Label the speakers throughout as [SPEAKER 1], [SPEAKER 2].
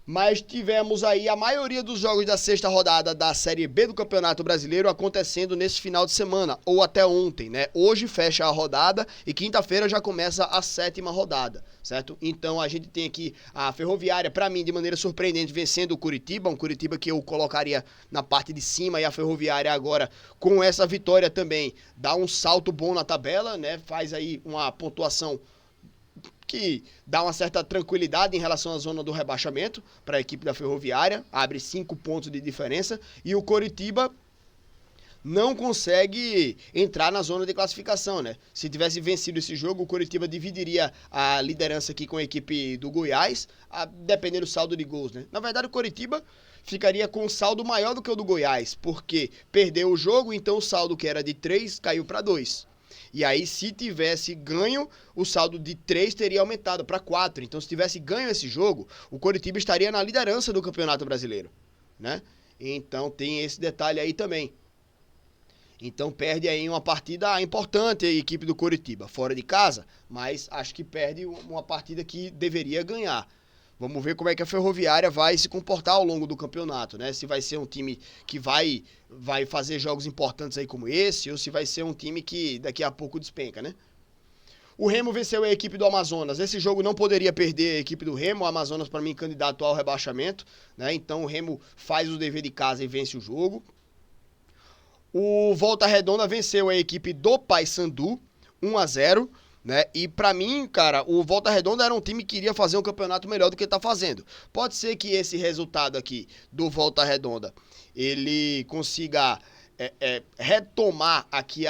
[SPEAKER 1] Mas tivemos aí a maioria dos jogos da sexta rodada da Série B do Campeonato Brasileiro acontecendo nesse final de semana, ou até ontem, né? Hoje fecha a rodada e quinta-feira já começa a sétima rodada, certo? Então a gente tem aqui a Ferroviária, pra mim, de maneira surpreendente, vencendo o Curitiba, um Curitiba que eu colocaria na parte de cima, e a Ferroviária agora, com essa vitória também, dá um salto bom na tabela, né? Faz aí uma pontuação que dá uma certa tranquilidade em relação à zona do rebaixamento para a equipe da Ferroviária, abre 5 pontos de diferença, e o Coritiba não consegue entrar na zona de classificação, né? Se tivesse vencido esse jogo, o Coritiba dividiria a liderança aqui com a equipe do Goiás, dependendo do saldo de gols, né? Na verdade, o Coritiba ficaria com um saldo maior do que o do Goiás, porque perdeu o jogo, então o saldo que era de 3 caiu para 2. E aí, se tivesse ganho, o saldo de 3 teria aumentado para 4. Então, se tivesse ganho esse jogo, o Coritiba estaria na liderança do Campeonato Brasileiro, né? Então, tem esse detalhe aí também. Então, perde aí uma partida importante a equipe do Coritiba, fora de casa, mas acho que perde uma partida que deveria ganhar. Vamos ver como é que a Ferroviária vai se comportar ao longo do campeonato, né? Se vai ser um time que vai fazer jogos importantes aí como esse, ou se vai ser um time que daqui a pouco despenca, né? O Remo venceu a equipe do Amazonas. Esse jogo não poderia perder a equipe do Remo. O Amazonas, para mim, candidato ao rebaixamento, né? Então o Remo faz o dever de casa e vence o jogo. O Volta Redonda venceu a equipe do Paysandu, 1-0. Né? E pra mim, cara, o Volta Redonda era um time que iria fazer um campeonato melhor do que tá fazendo. Pode ser que esse resultado aqui do Volta Redonda ele consiga retomar aqui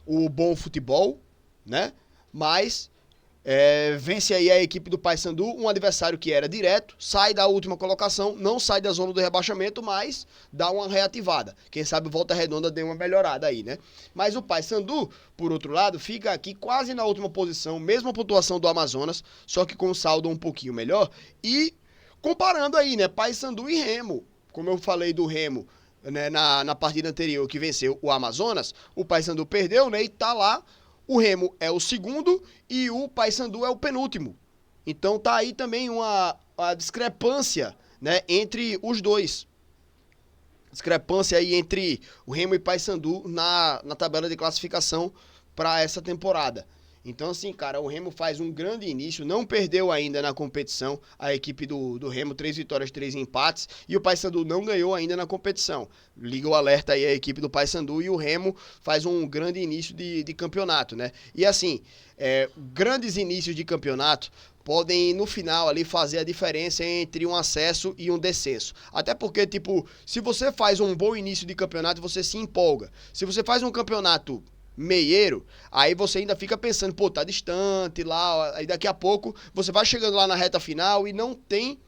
[SPEAKER 1] o bom futebol, né? Mas vence aí a equipe do Paysandu, um adversário que era direto, sai da última colocação, não sai da zona do rebaixamento, mas dá uma reativada. Quem sabe o Volta Redonda deu uma melhorada aí, né? Mas o Paysandu, por outro lado, fica aqui quase na última posição, mesma pontuação do Amazonas, só que com um saldo um pouquinho melhor. E comparando aí, né, Paysandu e Remo, como eu falei do Remo, né, na partida anterior que venceu o Amazonas, o Paysandu perdeu, né, e tá lá. O Remo é o segundo e o Paysandu é o penúltimo. Então tá aí também uma discrepância, né, entre os dois. Discrepância aí entre o Remo e Paysandu na tabela de classificação para essa temporada. Então, assim, cara, o Remo faz um grande início, não perdeu ainda na competição, a equipe do Remo, 3 vitórias, 3 empates, e o Paysandu não ganhou ainda na competição. Liga o alerta aí a equipe do Paysandu, e o Remo faz um grande início de campeonato, né? E assim, grandes inícios de campeonato podem, no final, ali, fazer a diferença entre um acesso e um descenso. Até porque, tipo, se você faz um bom início de campeonato, você se empolga. Se você faz um campeonato meieiro, aí você ainda fica pensando, pô, tá distante lá, aí daqui a pouco você vai chegando lá na reta final e não tem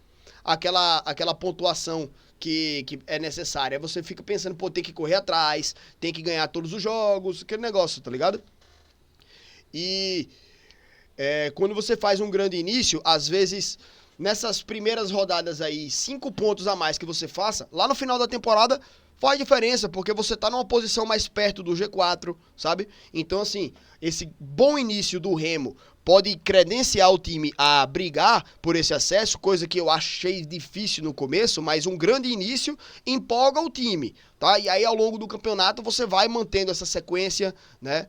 [SPEAKER 1] aquela pontuação que é necessária. Aí você fica pensando, pô, tem que correr atrás, tem que ganhar todos os jogos, aquele negócio, tá ligado? E quando você faz um grande início, às vezes, nessas primeiras rodadas aí, 5 pontos a mais que você faça, lá no final da temporada faz diferença, porque você tá numa posição mais perto do G4, sabe? Então, assim, esse bom início do Remo pode credenciar o time a brigar por esse acesso, coisa que eu achei difícil no começo, mas um grande início empolga o time, tá? E aí, ao longo do campeonato, você vai mantendo essa sequência, né?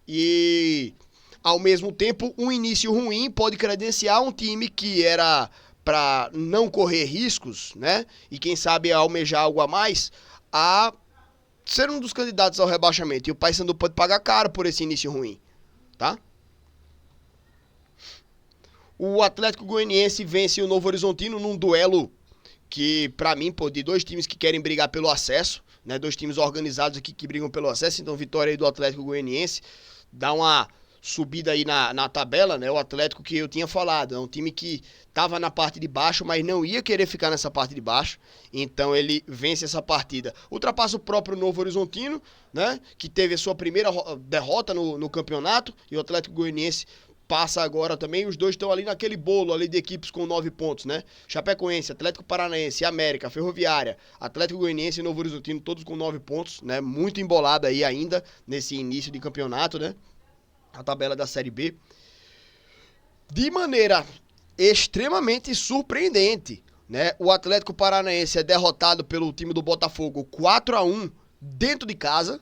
[SPEAKER 1] E ao mesmo tempo, um início ruim pode credenciar um time que era para não correr riscos, né? E quem sabe almejar algo a mais, a ser um dos candidatos ao rebaixamento. E o Paysandu pode pagar caro por esse início ruim, tá? O Atlético Goianiense vence o Novo Horizontino num duelo que, pra mim, pô, de dois times que querem brigar pelo acesso, né? Dois times organizados aqui que brigam pelo acesso. Então, vitória aí do Atlético Goianiense. Dá uma subida aí na tabela, né? O Atlético que eu tinha falado, é um time que tava na parte de baixo, mas não ia querer ficar nessa parte de baixo, então ele vence essa partida. Ultrapassa o próprio Novo Horizontino, né? Que teve a sua primeira derrota no campeonato, e o Atlético Goianiense passa agora também. Os dois estão ali naquele bolo ali de equipes com 9 pontos, né? Chapecoense, Atlético Paranaense, América, Ferroviária, Atlético Goianiense e Novo Horizontino, todos com 9 pontos, né? Muito embolado aí ainda nesse início de campeonato, né? A tabela da Série B. De maneira extremamente surpreendente, né? O Atlético Paranaense é derrotado pelo time do Botafogo 4-1 dentro de casa.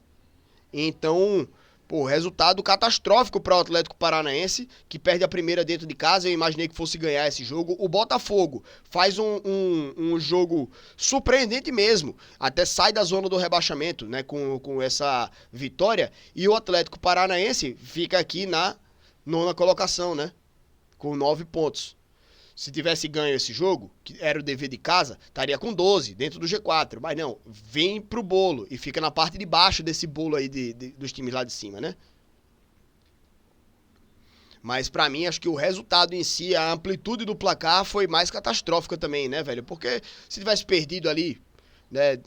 [SPEAKER 1] Então, pô, resultado catastrófico para o Atlético Paranaense, que perde a primeira dentro de casa. Eu imaginei que fosse ganhar esse jogo. O Botafogo faz um jogo surpreendente mesmo, até sai da zona do rebaixamento, né, com essa vitória. E o Atlético Paranaense fica aqui na nona colocação, né, com 9 pontos. Se tivesse ganho esse jogo, que era o dever de casa, estaria com 12 dentro do G4. Mas não, vem pro bolo e fica na parte de baixo desse bolo aí dos times lá de cima, né? Mas pra mim, acho que o resultado em si, a amplitude do placar foi mais catastrófica também, né, velho? Porque se tivesse perdido ali, né,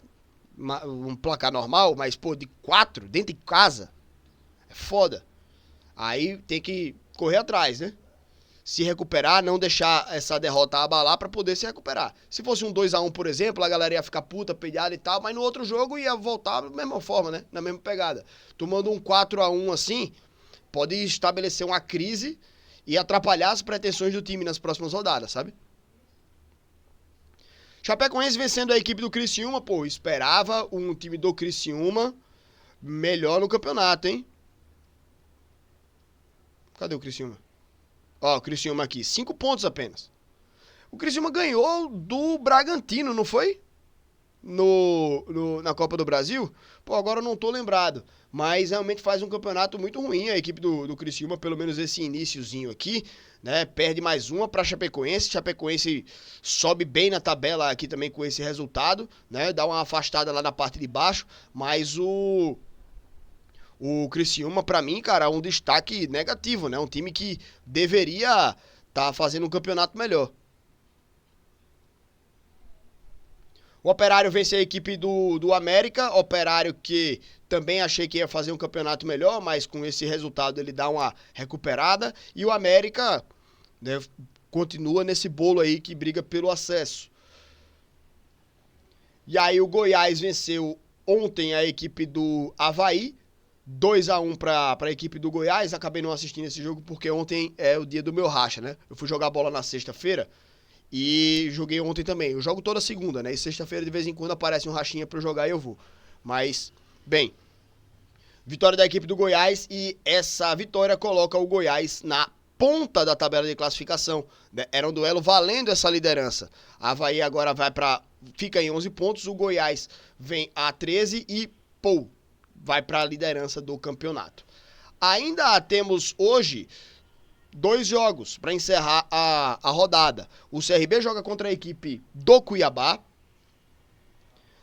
[SPEAKER 1] um placar normal, mas, pô, de 4 dentro de casa, é foda. Aí tem que correr atrás, né? Se recuperar, não deixar essa derrota abalar para poder se recuperar. Se fosse um 2-1, por exemplo, a galera ia ficar puta, pilhada e tal, mas no outro jogo ia voltar da mesma forma, né? Na mesma pegada. Tomando um 4-1 assim, pode estabelecer uma crise e atrapalhar as pretensões do time nas próximas rodadas, sabe? Chapecoense vencendo a equipe do Criciúma, pô, esperava um time do Criciúma melhor no campeonato, hein? Cadê o Criciúma? Ó, o Criciúma aqui, 5 pontos apenas. O Criciúma ganhou do Bragantino, não foi? Na Copa do Brasil? Pô, agora eu não tô lembrado. Mas realmente faz um campeonato muito ruim a equipe do Criciúma, pelo menos esse iniciozinho aqui, né? Perde mais uma pra Chapecoense. Chapecoense sobe bem na tabela aqui também com esse resultado, né? Dá uma afastada lá na parte de baixo, mas o Criciúma, pra mim, cara, é um destaque negativo, né? Um time que deveria tá fazendo um campeonato melhor. O Operário vence a equipe do América. Operário que também achei que ia fazer um campeonato melhor, mas com esse resultado ele dá uma recuperada. E o América, né, continua nesse bolo aí que briga pelo acesso. E aí o Goiás venceu ontem a equipe do Avaí. 2-1 pra equipe do Goiás. Acabei não assistindo esse jogo porque ontem é o dia do meu racha, né? Eu fui jogar bola na sexta-feira e joguei ontem também. Eu jogo toda segunda, né? E sexta-feira de vez em quando aparece um rachinha pra eu jogar e eu vou. Mas, bem, vitória da equipe do Goiás e essa vitória coloca o Goiás na ponta da tabela de classificação. Era um duelo valendo essa liderança. A Avaí agora fica em 11 pontos, o Goiás vem a 13 e, pô, vai para a liderança do campeonato. Ainda temos hoje 2 jogos para encerrar a rodada. O CRB joga contra a equipe do Cuiabá,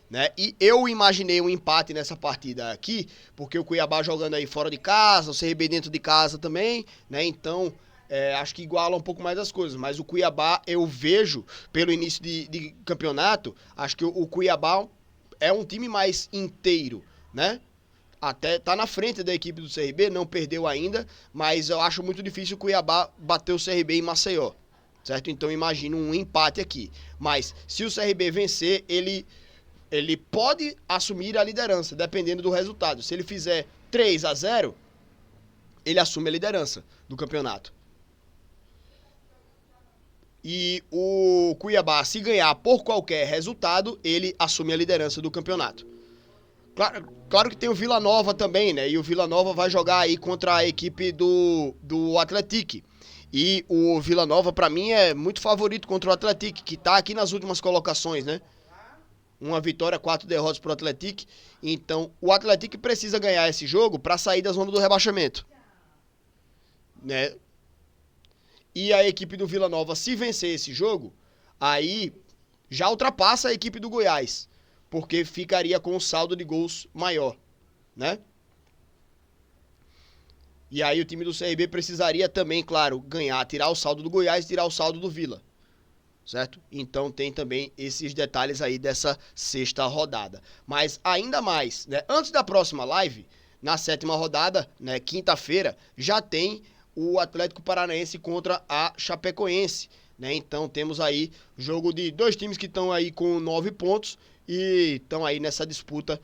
[SPEAKER 1] né? E eu imaginei um empate nessa partida aqui, porque o Cuiabá jogando aí fora de casa, o CRB dentro de casa também, né? Então, acho que iguala um pouco mais as coisas. Mas o Cuiabá, eu vejo, pelo início de campeonato, acho que o Cuiabá é um time mais inteiro, né? Até tá na frente da equipe do CRB, não perdeu ainda, mas eu acho muito difícil o Cuiabá bater o CRB em Maceió, certo? Então imagino um empate aqui. Mas se o CRB vencer, ele pode assumir a liderança, dependendo do resultado. Se ele fizer 3-0, ele assume a liderança do campeonato. E o Cuiabá, se ganhar por qualquer resultado, ele assume a liderança do campeonato. Claro que tem o Vila Nova também, né? E o Vila Nova vai jogar aí contra a equipe do Atlético. E o Vila Nova, pra mim, é muito favorito contra o Atlético, que tá aqui nas últimas colocações, né? Uma vitória, 4 derrotas pro Atlético. Então, o Atlético precisa ganhar esse jogo pra sair da zona do rebaixamento, né? E a equipe do Vila Nova, se vencer esse jogo, aí já ultrapassa a equipe do Goiás, porque ficaria com um saldo de gols maior, né? E aí o time do CRB precisaria também, claro, ganhar, tirar o saldo do Goiás e tirar o saldo do Vila, certo? Então tem também esses detalhes aí dessa sexta rodada. Mas ainda mais, né? Antes da próxima live, na 7ª rodada, né, quinta-feira, já tem o Atlético Paranaense contra a Chapecoense, né? Então temos aí jogo de 2 times que estão aí com 9 pontos e estão aí nessa disputa,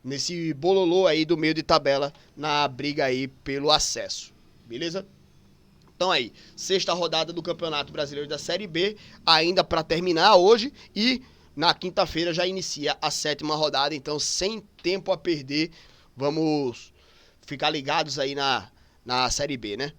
[SPEAKER 1] nesse bololô aí do meio de tabela, na briga aí pelo acesso, beleza? Então aí, sexta rodada do Campeonato Brasileiro da Série B, ainda para terminar hoje, e na quinta-feira já inicia a 7ª rodada, então sem tempo a perder, vamos ficar ligados aí na Série B, né?